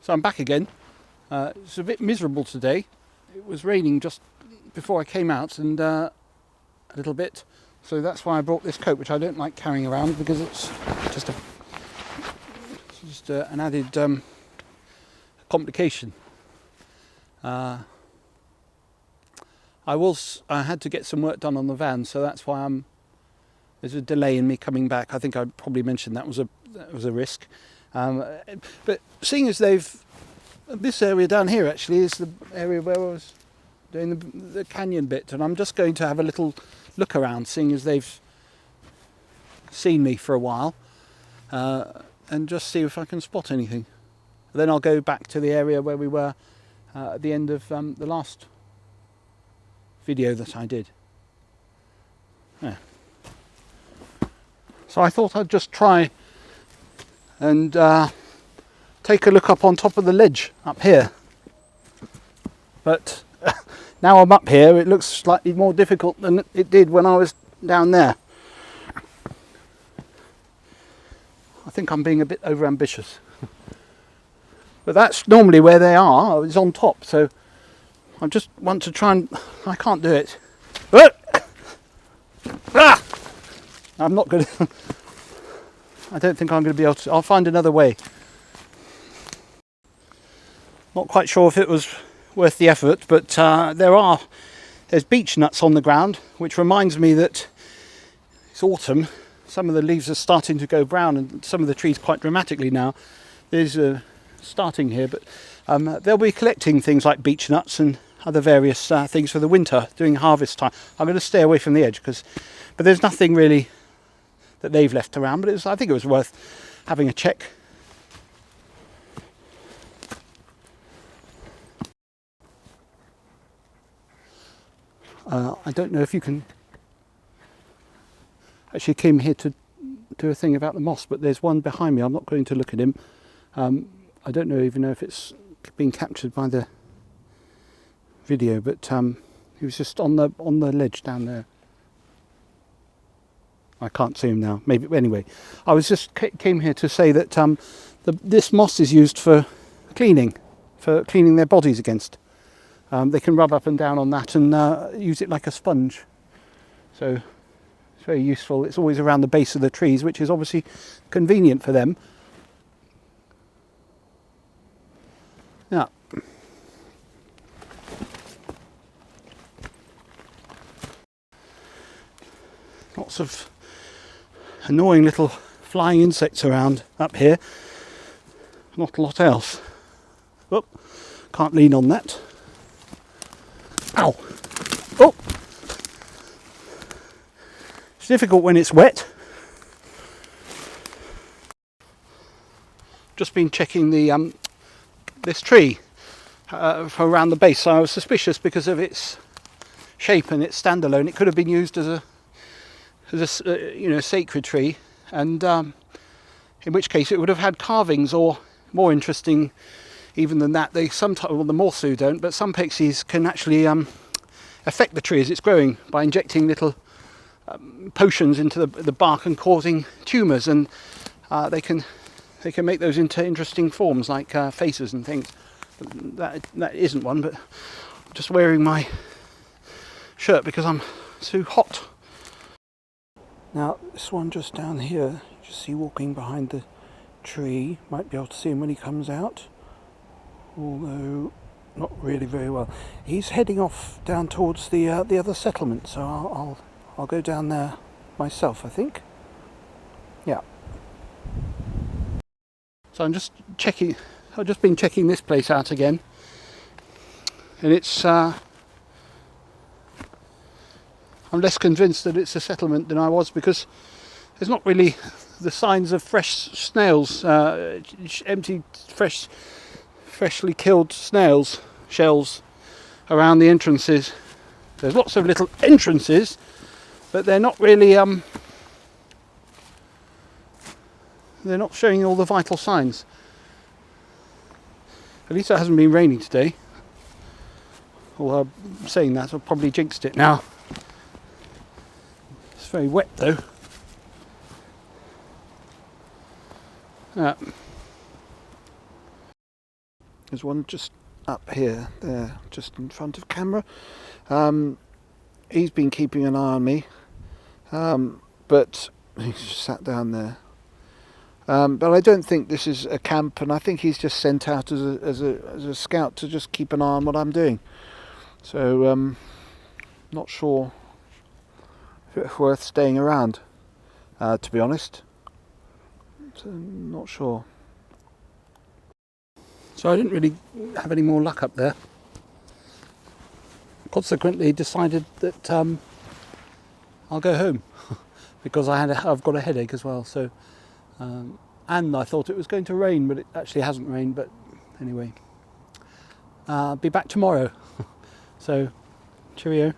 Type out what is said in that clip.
So I'm back again. It's a bit miserable today. It was raining just before I came out and a little bit. So that's why I brought this coat, which I don't like carrying around because it's just an added complication. I had to get some work done on the van, so that's why there's a delay in me coming back. I think I probably mentioned that was a risk. But seeing as this area down here actually is the area where I was doing the canyon bit, and I'm just going to have a little look around, seeing as they've seen me for a while, and just see if I can spot anything. Then I'll go back to the area where we were at the end of the last video that I did. Yeah. So I thought I'd just try and take a look up on top of the ledge up here. But now I'm up here, it looks slightly more difficult than it did when I was down there. I think I'm being a bit overambitious. But that's normally where they are, it's on top, so I just want to try and... I can't do it. Ah! I'm not going to... I don't think I'm going to be able to... I'll find another way. Not quite sure if it was worth the effort, but there's beech nuts on the ground, which reminds me that it's autumn. Some of the leaves are starting to go brown, and some of the trees quite dramatically now. There's starting here, but they'll be collecting things like beech nuts and other various things for the winter during harvest time. I'm going to stay away from the edge but there's nothing really that they've left around. But I think it was worth having a check. I don't know if you can... Actually came here to do a thing about the moss, but there's one behind me. I'm not going to look at him. I don't even know if it's being captured by the video, but he was just on the ledge down there. I can't see him now. Maybe anyway. I was just came here to say that this moss is used for cleaning their bodies against. They can rub up and down on that and use it like a sponge. So it's very useful. It's always around the base of the trees, which is obviously convenient for them. Yeah. Lots of annoying little flying insects around up here. Not a lot else. Oh, can't lean on that. Ow! Oh! It's difficult when it's wet. Just been checking the this tree for around the base. So I was suspicious because of its shape and its standalone. It could have been used as a sacred tree, and in which case it would have had carvings, or more interesting even than that, they sometimes, well, the morsu don't, but some pixies can actually affect the tree as it's growing by injecting little potions into the bark and causing tumours, and they can make those into interesting forms like faces and things. That isn't one, but I'm just wearing my shirt because I'm too hot. Now this one just down here, you just see walking behind the tree. Might be able to see him when he comes out, although not really very well. He's heading off down towards the other settlement, so I'll go down there myself, I think. Yeah. So I'm just checking. I've just been checking this place out again, and it's. I'm less convinced that it's a settlement than I was, because there's not really the signs of fresh snails, empty, freshly killed snails shells around the entrances. There's lots of little entrances, but they're not really they're not showing all the vital signs. At least it hasn't been raining today. Although I'm saying that, I've probably jinxed it now. It's very wet though. There's one just up here, there, just in front of camera. He's been keeping an eye on me, but he's just sat down there. But I don't think this is a camp, and I think he's just sent out as a scout to just keep an eye on what I'm doing. So, not sure if it's worth staying around, to be honest. So, not sure. So I didn't really have any more luck up there. Consequently, decided that I'll go home because I've got a headache as well. So, and I thought it was going to rain, but it actually hasn't rained. But anyway, I'll be back tomorrow. So, cheerio.